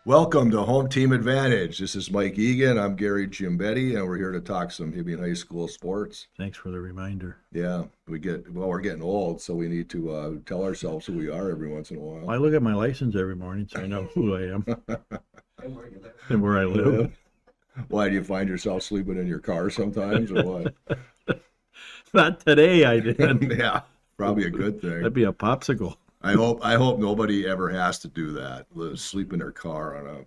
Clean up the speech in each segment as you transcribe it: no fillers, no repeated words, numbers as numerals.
Welcome to Home Team Advantage. This is Mike Egan. I'm Gary Giambetti, and we're here to talk some Hibbing High School sports. Thanks for the reminder. Yeah, we're getting old, so we need to tell ourselves who we are every once in a while. I look at my license every morning so I know who I am and where I live. Why do you find yourself sleeping in your car sometimes, or what? Not today, I didn't. Yeah, probably a good thing. That'd be a popsicle. I hope nobody ever has to do that. Sleep in their car on a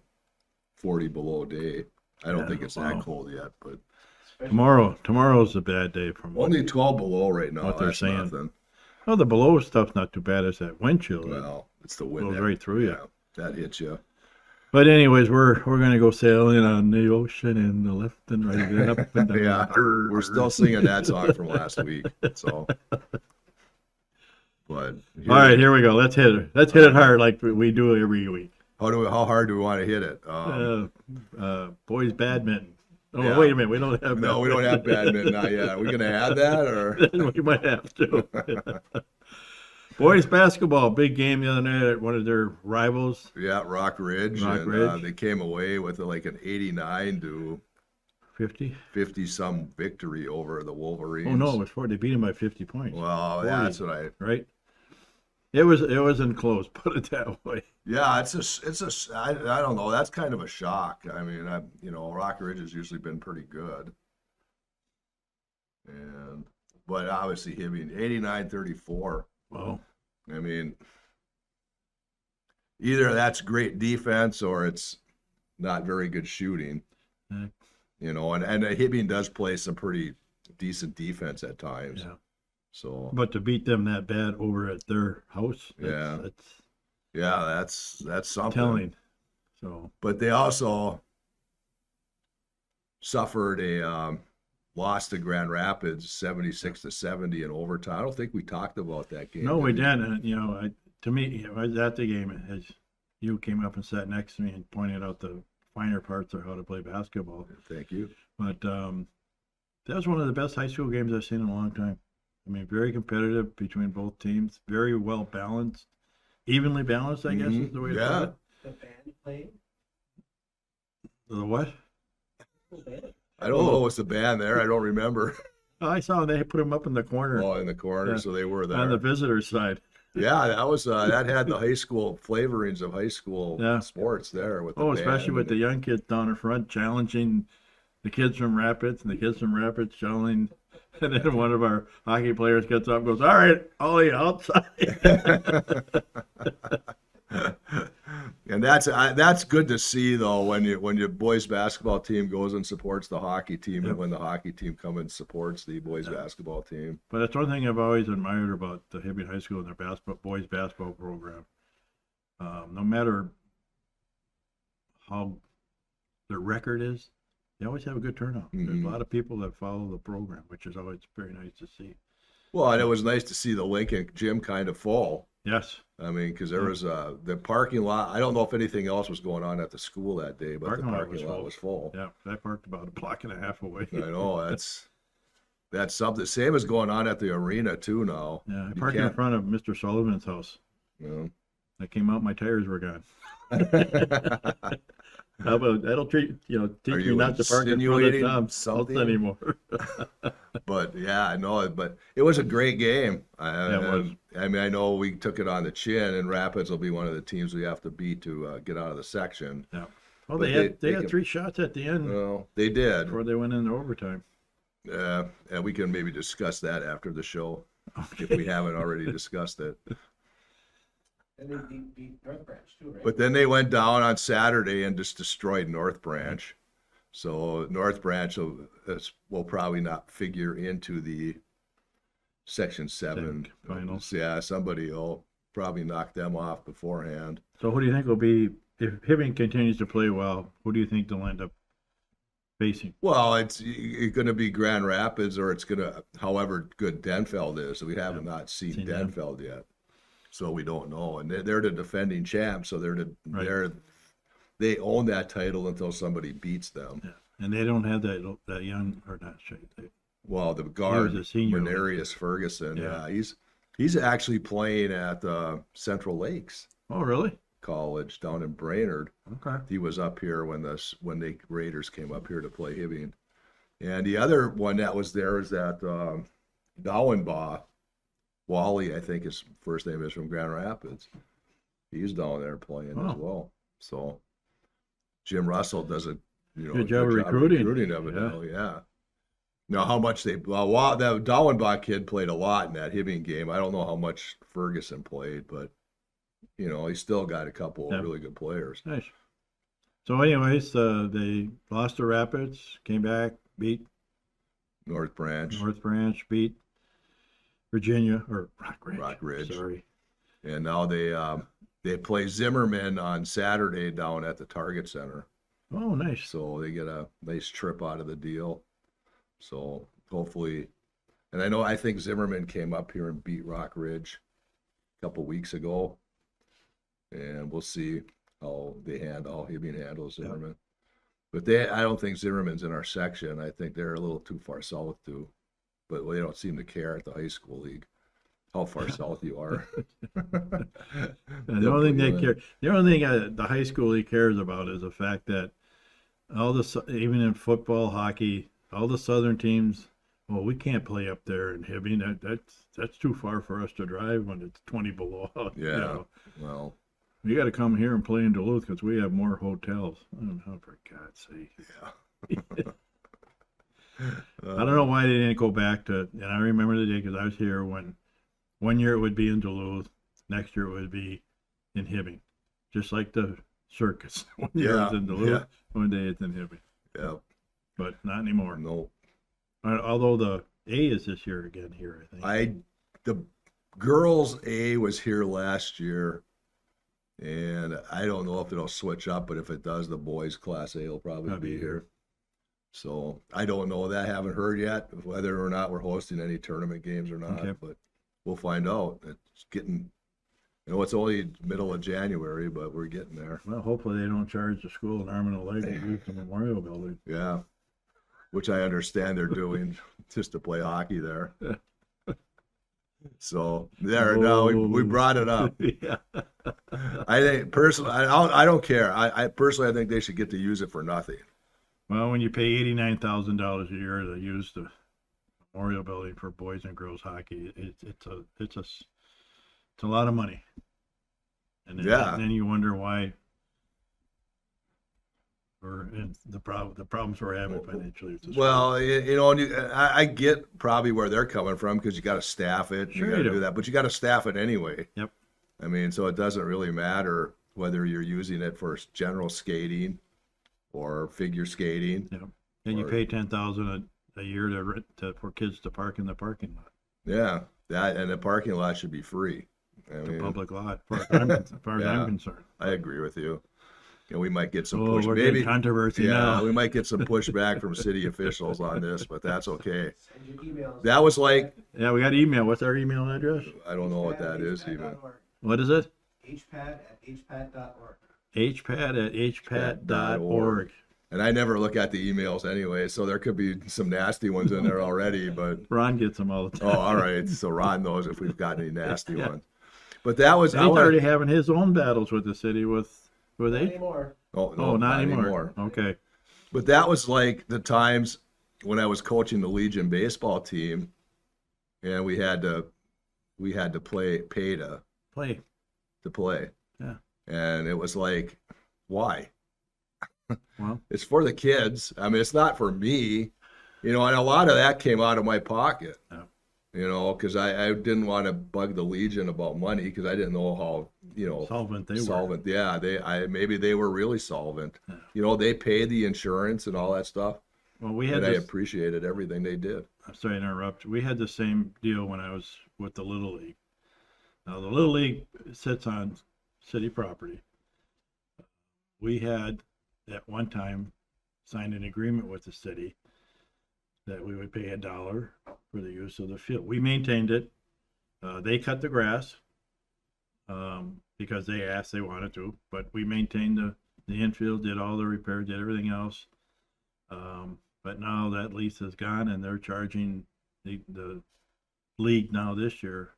40 below day. I don't think it's that cold yet, but Tomorrow's a bad day from only 12 below right now. what they're That's saying. nothing. Oh, the below stuff's not too bad. It's that wind chill. Well, it's the wind Goes that- right through you. yeah, that hits you. But anyways, we're gonna go sailing on the ocean and the left and right and up and down. Yeah, we're still singing that song from last week. So, but All right, here we go. Let's hit it. Let's hit it hard like we do every week. how hard do we want to hit it? Boys badminton. Oh, Yeah. wait a minute. We don't have No, we don't have badminton not yet. Are we gonna add that or? We might have to. Boys basketball, big game the other night at one of their rivals. Yeah, Rock Ridge. Rock and, Ridge. they came away with like an 89 to 50? 50 some victory over the Wolverines. Oh no, it was 40. They beat him by 50 points. Well, 40, that's what I. right? It wasn't close. Put it that way. Yeah, I don't know. That's kind of a shock. I mean, Rock Ridge has usually been pretty good. But obviously Hibbing 89-34. Well, I mean, either that's great defense or it's not very good shooting. Yeah. And Hibbing does play some pretty decent defense at times. yeah. So But to beat them that bad over at their house, Yeah. that's yeah, that's something. telling. So But they also suffered a loss to Grand Rapids 76-70 in overtime. I don't think we talked about that game. no, we did didn't. To me, I was at the game as you came up and sat next to me and pointed out the finer parts of how to play basketball. Thank you. But that was one of the best high school games I've seen in a long time. I mean, very competitive between both teams, very well balanced, evenly balanced, I guess is the way to Yeah. put it. The band played. The what? I don't know what's the band there. I don't remember. Oh, I saw they put them up in the corner Oh, in the corner, Yeah. so they were there. on the visitor side. Yeah, that was that had the high school flavorings of high school Yeah. sports there with the Oh, band especially with and the young kids down in front challenging the kids from Rapids, and the kids from Rapids challenging. And then one of our hockey players gets up and goes, "All right, Ollie, outside." And that's good to see though when your boys basketball team goes and supports the hockey team, Yep. and when the hockey team comes and supports the boys basketball team. But that's one thing I've always admired about the Hibbing High School and their boys basketball program. No matter how their record is, they always have a good turnout. There's Mhm. a lot of people that follow the program, which is always very nice to see. Well, and it was nice to see the Lincoln gym kind of full. Yes, I mean, because there was the parking lot. I don't know if anything else was going on at the school that day, but the parking lot was full. yeah, I parked about a block and a half away. I know that's something. Same as going on at the arena too now. Yeah, I You parked in can't- front of Mr. Sullivan's house. You I came out, my tires were gone. know. How about that'll teach Are me you not to park in front of insinuating Tom's house something? anymore. But yeah, I know it. But it was a great game. Yeah, it was. I mean, I know we took it on the chin, and Rapids will be one of the teams we have to beat to get out of the section. Yeah. But Well, they they had can- 3 shots at the end Well, they did. before they went into overtime. And we can maybe discuss that after the show if we haven't already discussed it. And they beat North Branch too, right? But then they went down on Saturday and just destroyed North Branch. So North Branch will probably not figure into the Section 7 finals. Yeah, somebody will probably knock them off beforehand. So who do you think will be, if Hibbing continues to play well, who do you think they'll end up facing? Well, it's going to be Grand Rapids, or it's going to, however good Denfeld is. We have not seen Seen them. Denfeld yet, so we don't know. And they're the defending champs, so Right. they own that title until somebody beats them. Yeah. And they don't have that young, or not straight. Well, the guard, a senior. Renarius Ferguson, Yeah. he's actually playing at Central Lakes. Oh, really? College down in Brainerd. Okay. He was up here when the Raiders came up here to play Hibbing. And the other one that was there is that Dowenbaugh. Wally, I think his first name is, from Grand Rapids. He's down there playing as Oh. well. So Jim Russell does a Good job of recruiting. of it Yeah. now, yeah. Now how much that Dowenbach kid played a lot in that Hibbing game. I don't know how much Ferguson played, but he still got a couple Yeah. of really good players. Nice. So anyways, they lost to Rapids, came back, beat North Branch. North Branch, beat Virginia, or Rock Ridge. Rock Ridge. Sorry. And now they play Zimmerman on Saturday down at the Target Center. Oh, nice. So they get a nice trip out of the deal. So hopefully, and I think Zimmerman came up here and beat Rock Ridge a couple weeks ago. And we'll see how Hibbing handles Zimmerman. But I don't think Zimmerman's in our section. I think they're a little too far south too. But they don't seem to care at the high school league how far south you are. And the only thing they care, the only thing the high school league cares about is the fact that even in football, hockey, all the southern teams, well, we can't play up there in Hibbing. That's too far for us to drive when it's 20 below. Yeah. Well, We got to come here and play in Duluth because we have more hotels. Oh, for God's sake. yeah. I don't know why they didn't go back to, and I remember the day because I was here when one year it would be in Duluth, next year it would be in Hibbing, just like the circus. One year it's in Duluth, one day it's in Hibbing, Yeah. but not anymore. No. Although the A is this year again here, I think. The girls A was here last year, and I don't know if it'll switch up, but if it does, the boys Class A will probably That'll be be here. So I don't know that. Haven't heard yet whether or not we're hosting any tournament games or not, Okay. but we'll find out. It's getting, it's only middle of January, but we're getting there. Well, hopefully they don't charge the school an arm and a leg to use the memorial building. Yeah, which I understand they're doing just to play hockey there. So there, now we brought it up. Yeah. I think personally, I don't care. I personally, I think they should get to use it for nothing. Well, when you pay $89,000 a year to use the memorial building for boys and girls hockey, it's a lot of money. And then you wonder why we're in the problems we're having financially. with this Well, I get probably where they're coming from because you got to staff it. Sure you got you to do. do that, but you got to staff it anyway. Yep. I mean, so it doesn't really matter whether you're using it for general skating or figure skating. Yep. And you pay $10,000 a year for kids to park in the parking lot, Yeah, that and the parking lot should be free. I the mean, public lot, as far as Yeah. I'm concerned. I agree with you. And we might get some Oh, push. we're Maybe getting controversy yeah, now. we might get some pushback from city officials on this, but that's okay. Send your emails. That was like, Yeah, we got email. What's our email address? I don't know what that is even. What is it? hpat@hpat.org. hpat@hpat.org. And I never look at the emails anyway, so there could be some nasty ones in there already, but Ron gets them all the time. oh, all right. So Ron knows if we've got any nasty ones. But that was And he's already having his own battles with the city with Not H. anymore. oh, no, Oh, not anymore. Okay. But that was like the times when I was coaching the Legion baseball team, and we had to pay to play. Yeah. And it was like, why? Well, It's for the kids. I mean, it's not for me, and a lot of that came out of my pocket, Yeah. Because I didn't want to bug the Legion about money because I didn't know how, solvent they were. solvent. Yeah, maybe they were really solvent. They paid the insurance and all that stuff, Well, we had and I this, appreciated everything they did. I'm sorry to interrupt. We had the same deal when I was with the Little League. Now, the Little League sits on city property. We had, at one time, signed an agreement with the city that we would pay $1 for the use of the field. We maintained it. They cut the grass because they asked, they wanted to, but we maintained the infield, did all the repairs, did everything else. But now that lease is gone and they're charging the league now this year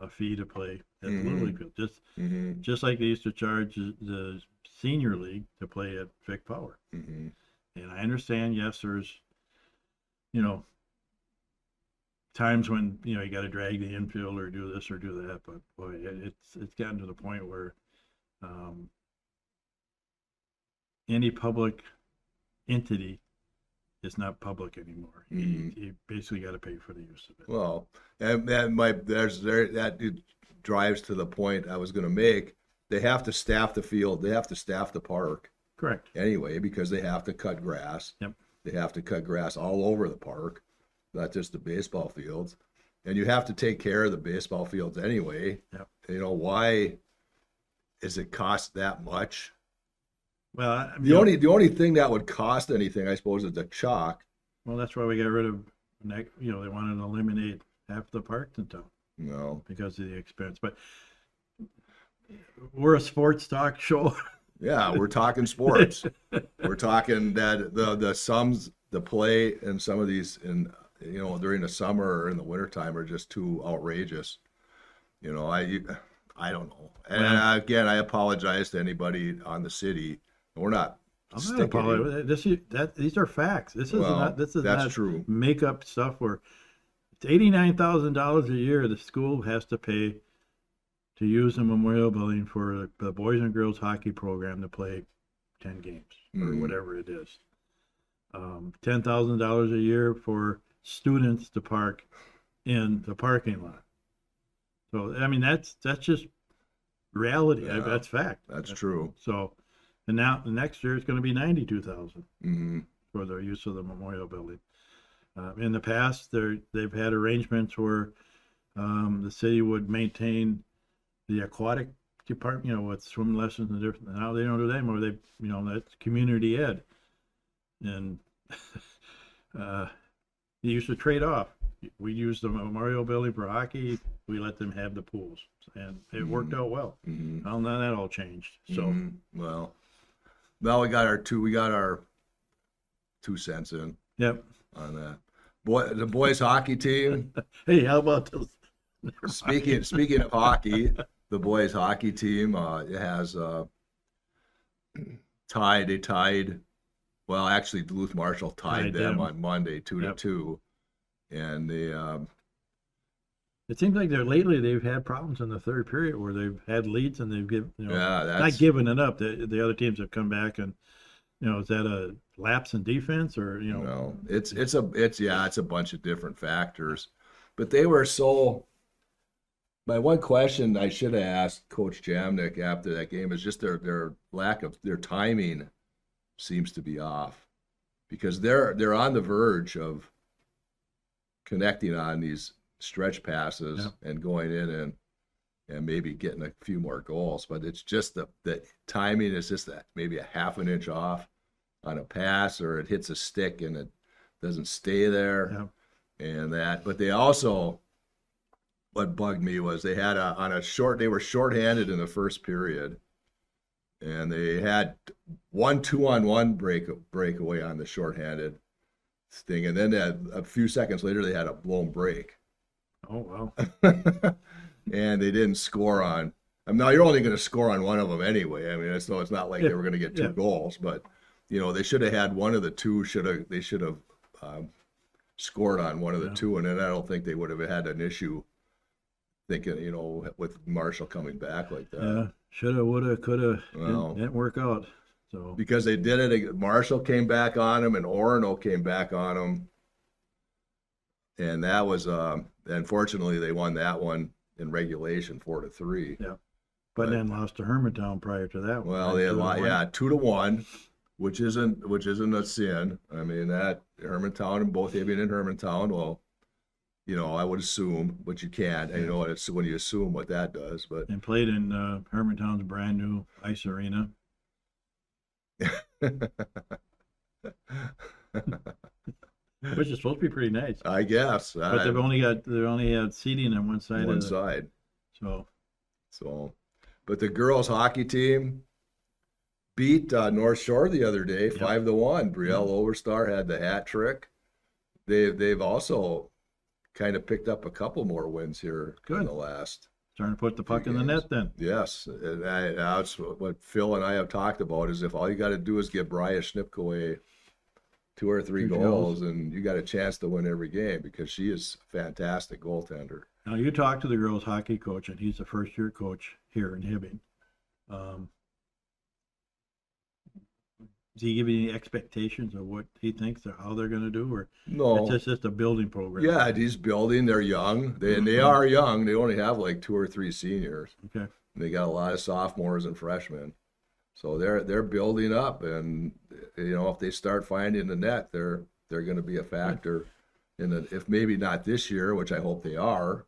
a fee to play at the Little League field, Mm-hmm. just like they used to charge the senior league to play at Vic Power. Mm-hmm. And I understand, yes, there's, you know, times when, you know, you got to drag the infield or do this or do that, but boy, it's gotten to the point where any public entity is not public anymore. Mhm. You basically got to pay for the use of it. Well, and that it drives to the point I was going to make. They have to staff the field. They have to staff the park Correct. anyway because they have to cut grass. Yep. They have to cut grass all over the park, not just the baseball fields. And you have to take care of the baseball fields anyway. Yep. You know, why is it cost that much? Well, I mean, The only thing that would cost anything, I suppose, is the chalk. well, that's why we got rid of, you know, they wanted to eliminate half the parks in town You know, because of the expense. But we're a sports talk show. yeah, we're talking sports. We're talking that the sums, the play, and some of these, in you know, during the summer or in the wintertime are just too outrageous. You know, I don't know. And Well- again, I apologize to anybody on the city. We're not. I'm not sticking apologizing. These are facts. This is Well, not. This is that's not true. make up stuff. Where it's $89,000 a year the school has to pay to use the memorial building for the boys and girls hockey program to play 10 games or Mhm. whatever it is. $10,000 a year for students to park in the parking lot. So I mean that's just reality. Yeah. That's fact. That's true. So, and now the next year it's going to be 92,000 Hmm. for the use of the memorial building. In the past, they've had arrangements where the city would maintain the aquatic department, you know, with swim lessons and different. Now they don't do that anymore. They, you know, that's community ed, and they used to trade off. We use the memorial building for hockey. We let them have the pools, and it worked out well. Hmm. Well, now that all changed. So Well, now we got our 2 cents in yep. on that. The boys hockey team. Hey, how about this? Speaking of hockey, the boys hockey team has tied. They tied. Well, actually, Duluth Marshall tied Tied them them. on Monday, 2-2, Yep. and they It seems like lately they've had problems in the third period where they've had leads and they've given, you know, yeah, not that's giving it up. The other teams have come back and, you know, is that a lapse in defense or, you know? no, it's a bunch of different factors, but they were so. My one question I should have asked Coach Jamnick after that game is just their lack of their timing seems to be off, because they're on the verge of connecting on these stretch passes and going in and maybe getting a few more goals, but it's just the timing is just that maybe a half an inch off on a pass, or it hits a stick and it doesn't stay there, and that. But they also, what bugged me was they had they were shorthanded in the first period, and they had 1 2-on-1 breakaway on the shorthanded thing, and then a few seconds later they had a blown break. Oh, wow. And they didn't score on. Now you're only going to score on one of them anyway. I mean, it's not like they were going to get 2 goals, but you know, they should have had one of the two. They should have scored on one of the two, and then I don't think they would have had an issue thinking, you know, with Marshall coming back like that. Yeah. Shoulda, woulda, coulda. Well, didn't work out. So because they did it, Marshall came back on him and Orono came back on him, and that was unfortunately they won that one in regulation 4-3. yeah. But then lost to Hermantown prior to that one. Well, they had 2-1, which isn't a sin. I mean, that Hermantown and both Hibbing and Hermantown. Well, you know, I would assume, but you can't. You know, it's when you assume what that does. But And played in Hermantown's brand new ice arena. Which is supposed to be pretty nice. I guess. But they've only had seating on one side. one side. So But the girls hockey team beat North Shore the other day, 5-1. Brielle Overstar had the hat trick. They've also kind of picked up a couple more wins here in Good. the last. Starting to put the puck in the games. net then. Yes, and that's what Phil and I have talked about is if all you got to do is give Bria Schnipkoway 2 or 3 2 goals, goals. and you got a chance to win every game because she is a fantastic goaltender. Now, you talk to the girls' hockey coach, and he's a first-year coach here in Hibbing. Does he give you any expectations of what he thinks or how they're going to do, or No, it's just a building program? yeah, he's building. They're young. They are young. They only have like 2 or 3 seniors. Okay. They got a lot of sophomores and freshmen, so they're building up. And if they start finding the net, they're going to be a factor in the, if maybe not this year, which I hope they are,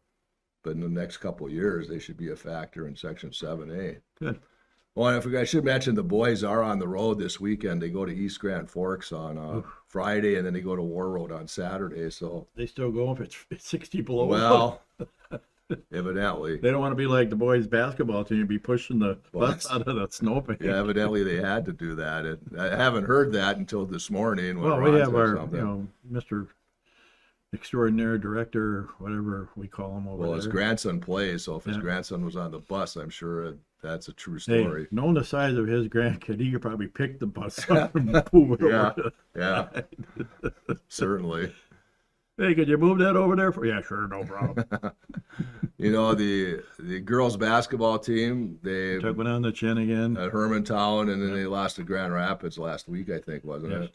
but in the next couple of years they should be a factor in Section 7A. Good. Well, and I should mention the boys are on the road this weekend. They go to East Grand Forks on Friday, and then they go to War Road on Saturday. So, They still go if it's 60 below. well, evidently, They don't want to be like the boys' basketball team and be pushing the Well, butts out of the snowbank. yeah, evidently they had to do that. And I haven't heard that until this morning. When Well, we Ron have said our, something. Mr. Extraordinary Director, whatever we call him over Well, there. his grandson plays, so if his Yeah. grandson was on the bus, I'm sure that's a true Hey, story. knowing the size of his grandkid, he could probably pick the bus up and move it Yeah. over. Yeah, certainly. Hey, could you move that over there? Yeah, sure, no problem. The girls basketball team, they Took one on the chin again. at Hermantown, and then they lost to Grand Rapids last week, I think, wasn't Yes. it?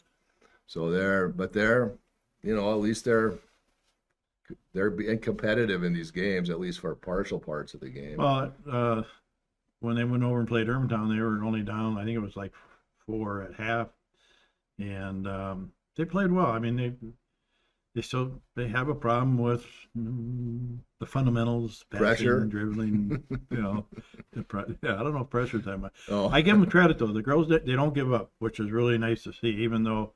So they're, at least they're being competitive in these games, at least for partial parts of the game. Well, when they went over and played Hermantown, they were only down, I think it was like 4 at half. And they played well. I mean, they have a problem with the fundamentals, passing, Pressure. dribbling, I don't know if pressure's that much. Oh, I give them credit though. The girls, they don't give up, which is really nice to see, even though,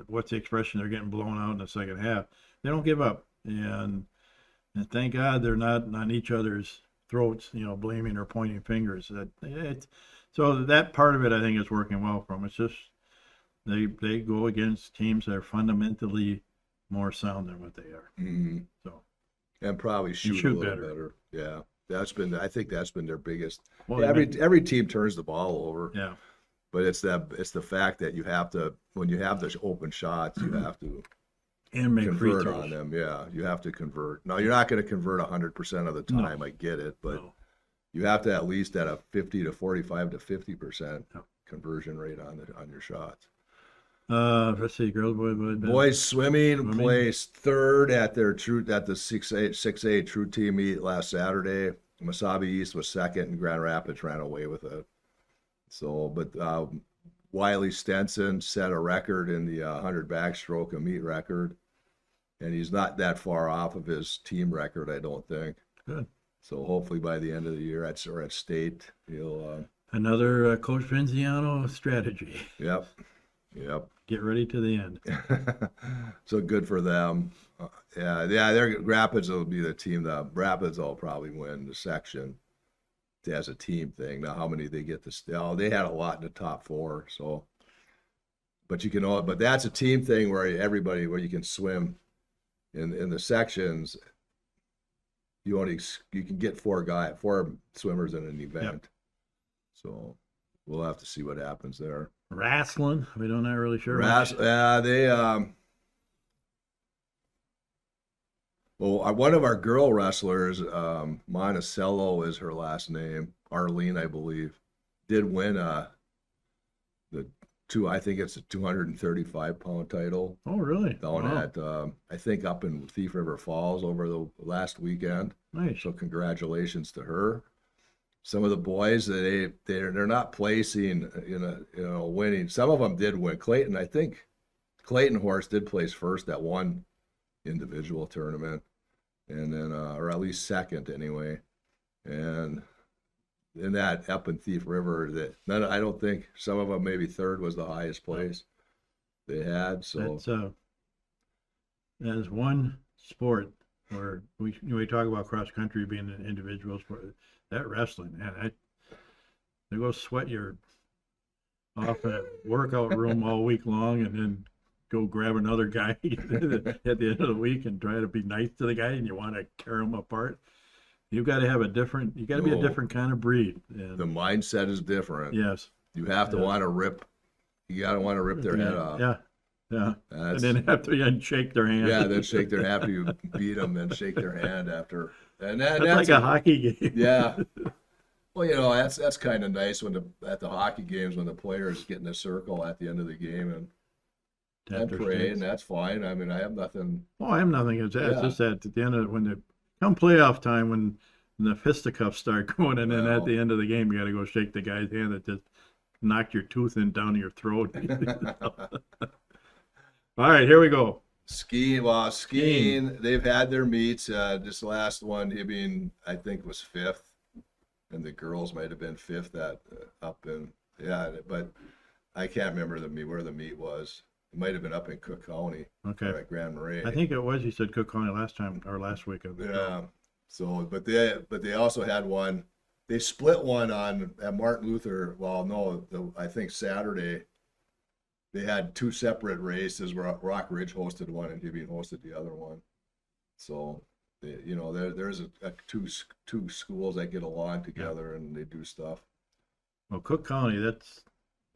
what's the expression? They're getting blown out in the second half. They don't give up. And thank God they're not on each other's throats, blaming or pointing fingers. So that part of it, I think, is working well for them. It's just they go against teams that are fundamentally more sound than what they are. mhm. So, And probably shoot a shoot little better. better. Yeah, I think that's been their biggest. well, Every team turns the ball over. yeah, But it's the fact that you have to, when you have those open shots, you have to and make free convert throws. on them. Yeah, you have to convert. Now you're not going to convert 100% of the No. time. I get it, but No. you have to at least at a 50 to 45 to 50% Yeah. conversion rate on your shots. Let's see, girls, boys. Boys swimming Swimming. placed third at the 6A True Team meet last Saturday. Masabi East was second, and Grand Rapids ran away with it. So, but Wiley Stenson set a record in the 100 backstroke, a meet record, and he's not that far off of his team record, I don't think. Good. So hopefully by the end of the year at state, he'll. Another Coach Vinziano strategy. Yep. Get ready to the end. So good for them. Their Rapids will be the team. The Rapids will probably win the section as a team thing. Now, how many they get to? They had a lot in the top 4. So, but but that's a team thing where where you can swim in the sections. You can get 4 swimmers in an event. So we'll have to see what happens there. Wrestling, we don't know really sure. One of our girl wrestlers, Monticello is her last name, Arlene, I believe, did win I think it's a 235-pound title Oh, really? down Wow. at, I think up in Thief River Falls over the last weekend. Nice. So congratulations to her. Some of the boys, they're not placing winning. Some of them did win. Clayton, I think Clayton Horse did place first at one individual tournament, and then or at least second anyway. And in that up in Thief River, I don't think some of them, maybe third was the highest place they had. So That is one sport where we talk about cross country being an individual sport. That wrestling, man, they go sweat your off at workout room all week long, and then go grab another guy at the end of the week and try to be nice to the guy, and you want to tear him apart. You got to have a different. You got to be a No. different kind of breed. And The mindset is different. yes, You have to Yeah. want to rip. You gotta want to rip their head off. Yeah, yeah. And That's, then after you shake their hand. yeah, then shake their after you beat them, then shake their hand after, and That's that's like a hockey game. yeah. Well, that's kind of nice when at the hockey games when the players get in a circle at the end of the game and Tap their pray, skates. and that's fine. I mean, I have nothing. Oh, I have nothing against that. It's Yeah. just that at the end of when the come playoff time when the fisticuffs start going, and then Well. at the end of the game you got to go shake the guy's hand that just knocked your tooth in down your throat. All right, here we go. Skiing. They've had their meets. This last one, Hibbing, I think was fifth, and the girls might have been fifth up in but I can't remember where the meet was. It might have been up in Cook County Okay, or at Grand Marais. I think it was. You said Cook County last time or last week. Yeah. So, but they also had one. They split one at Martin Luther. Well, no, I think Saturday. They had two separate races. Rock Ridge hosted one, and Hibbing hosted the other one. So, there's two schools that get along together and they do stuff. Well, Cook County, that's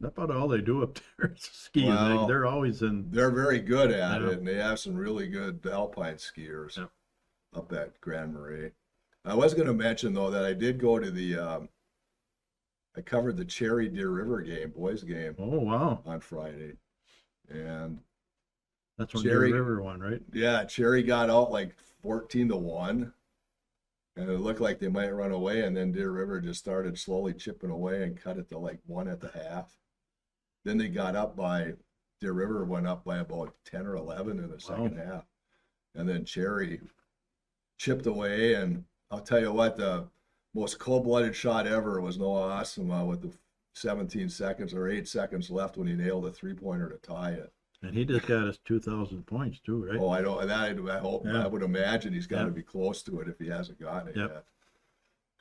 about all they do up there. Is ski. Well, They're always in. They're very good at Yeah. it, and they have some really good alpine skiers Yeah. up at Grand Marais. I was going to mention though that I did go to I covered the Cherry Deer River game, boys game, Oh wow, on Friday, and that's on Jerry- Deer River one, right? yeah, Cherry got out like 14-1, and it looked like they might run away, and then Deer River just started slowly chipping away and cut it to like 1 at the half. Then they got up by Deer River went up by about 10 or 11 in the second half, and then Cherry chipped away, and I'll tell you what, the most cold-blooded shot ever was Noah Osama with the 17 seconds or 8 seconds left when he nailed a three-pointer to tie it. And he just got us 2,000 points too, right? Oh, I don't. I hope. Yeah. I would imagine he's got to Yeah. be close to it if he hasn't gotten it Yep.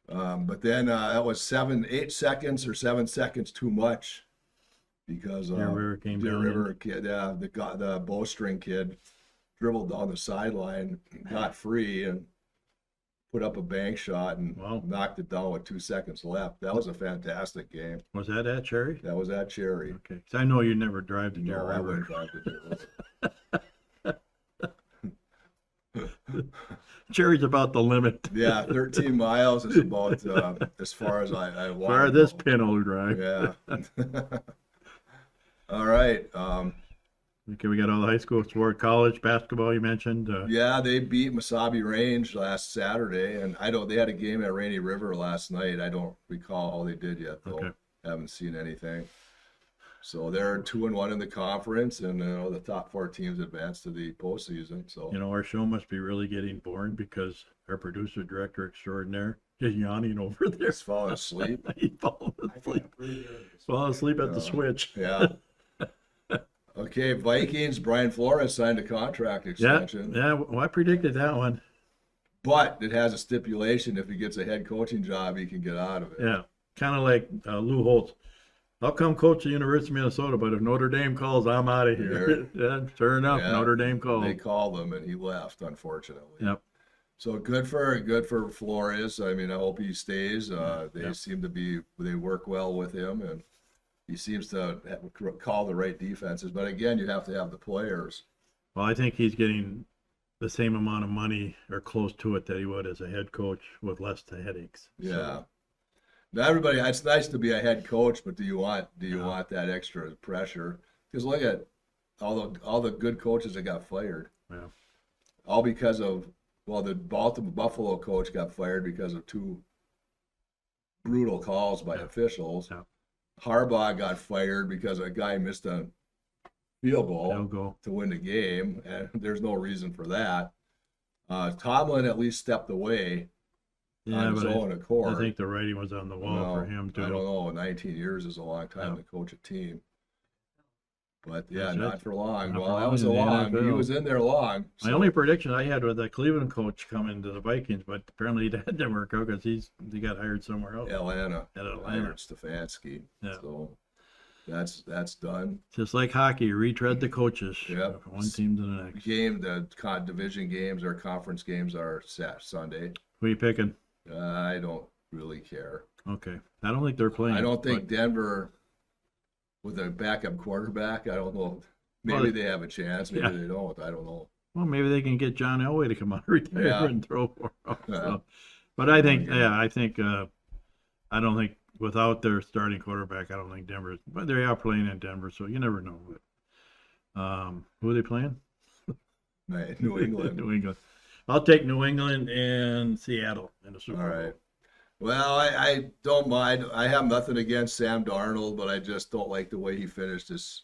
yet. But then that was 8 seconds or 7 seconds too much because Deer River came Deer down. River kid, the bowstring kid dribbled down the sideline, got free, and put up a bank shot and Wow. knocked it down with 2 seconds left. That was a fantastic game. Was that at Cherry? That was at Cherry. Okay, 'cause I know you never drive to Deer No, I River. wouldn't drive to Deer River. Cherry's about the limit. Yeah, 13 miles is about as far as I want. Far to this go. pinhole drive. Yeah. All right. Okay, we got all the high school sport, college basketball you mentioned. Yeah, they beat Mesabi Range last Saturday, and they had a game at Rainy River last night. I don't recall how they did yet, though. Okay. Haven't seen anything. So they're 2-1 in the conference, and the top 4 teams advanced to the postseason. So You know, our show must be really getting boring because our producer director extraordinaire is yawning over there. he's falling asleep. He's falling I think asleep. I'm pretty good. Falling asleep at the No. switch. Yeah. Okay, Vikings. Brian Flores signed a contract Yeah, extension. yeah. Well, I predicted that one. But it has a stipulation: if he gets a head coaching job, he can get out of it. Yeah, kind of like Lou Holtz. I'll come coach the University of Minnesota, but if Notre Dame calls, I'm out of here. Yeah, sure enough, Yeah. Notre Dame called. They called him, and he left. Unfortunately. Yep. So good for Flores. I mean, I hope he stays. They Yep. seem to they work well with him, and he seems to call the right defenses. But again, you have to have the players. Well, I think he's getting the same amount of money or close to it that he would as a head coach with less headaches. So, Yeah. Now everybody, it's nice to be a head coach, but do you want Yeah. that extra pressure? Because look at all the good coaches that got fired. Yeah. All because of the Buffalo coach got fired because of 2 brutal calls by Yeah. officials. Yeah. Harbaugh got fired because a guy missed a field goal They'll go. to win the game, and there's no reason for that. Tomlin at least stepped away Yeah, on his but own accord. I think the writing was on the wall No, for him too. I don't know. 19 years is a long time Yeah. to coach a team. But yeah, That's not it. for long. Not Well, for that long was in a the long. He NFL. was in there long. My only prediction I had was that Cleveland coach coming to the Vikings, but apparently that didn't work out because he got hired somewhere else. Atlanta. At Atlanta. Hired Stefanski. Yeah. So That's done. Just like hockey, retread the coaches. Yep. From one team to the next. Division games or conference games are Sunday. Who are you picking? I don't really care. Okay. I don't think they're playing. I don't think but- Denver, with a backup quarterback, I don't know. Maybe Well, they have a chance. Maybe yeah. they don't. I don't know. Well, maybe they can get John Elway to come out and retire Yeah. and throw for them. Yeah. So, but I think, Yeah. I don't think without their starting quarterback, I don't think Denver. But they are playing in Denver, so you never know. But, who are they playing? New England. New England. I'll take New England and Seattle in the Super All Bowl. right. Well, I don't mind. I have nothing against Sam Darnold, but I just don't like the way he finished his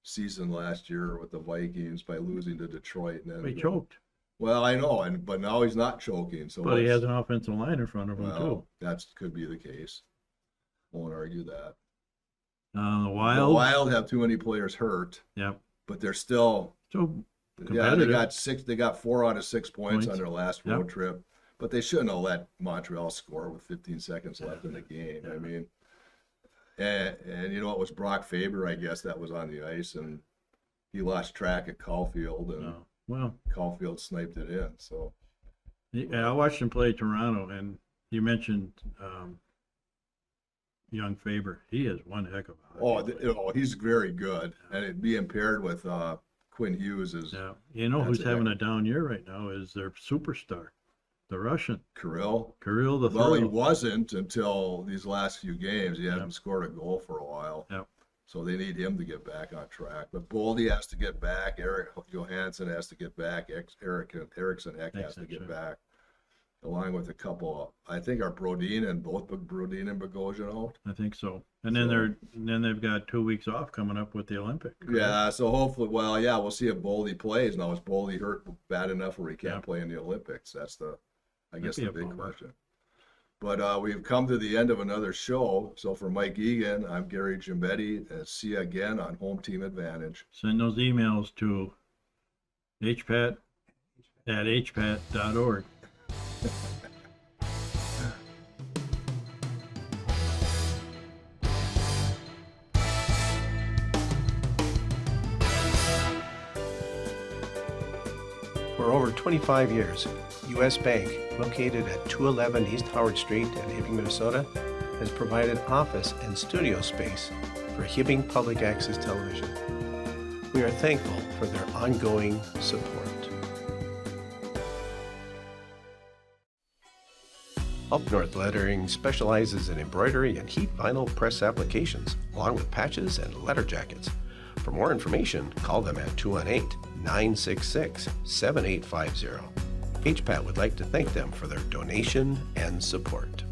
season last year with the Vikings by losing to Detroit. And then He choked, Well, I know, but now he's not choking. So but he what's- has an offensive line in front of him well, that could be the case. Won't argue that. too. The The Wild. Wild have too many players hurt, Yep. but they're still So yeah, they competitive. got 6. They got 4 out of 6 points on Points. their last Yep. road trip, but they shouldn't have let Montreal score with 15 seconds left in the game. I mean, and you know it was Brock Faber, I guess, that was on the ice, and he lost track of Caulfield, and well, Caulfield sniped it in. So yeah, I watched him play Toronto, and you mentioned young Faber. He is one heck of a hockey player. he's very good, and it being paired with Quinn Hughes is Yeah, you know That's who's a having heck- a down year right now is their superstar, the Russian Kirill. Kirill the Well, he Third. wasn't until these last few games. He hasn't Yep. scored a goal for a while. Yep. So they need him to get back on track. But Boldy has to get back. Eric Johansson has to get back. Eriksson Ek has to That's get right. back. Along with a couple, I think are Brodin and Bogosian out. I think so. And then they've got 2 weeks off coming up with the Olympic. correct? Yeah, so hopefully, we'll see if Boldy plays. Now, is Boldy hurt bad enough where he can't Yeah. play in the Olympics? That's I guess be the a big bummer. question. But we've come to the end of another show. So for Mike Egan, I'm Gary Gimbetti. See you again on Home Team Advantage. Send those emails to hpat@hpat.org. For over 25 years, U.S. Bank, located at 211 East Howard Street in Hibbing, Minnesota, has provided office and studio space for Hibbing Public Access Television. We are thankful for their ongoing support. Up North Lettering specializes in embroidery and heat vinyl press applications, along with patches and letter jackets. For more information, call them at 218-966-7850. HPAT would like to thank them for their donation and support.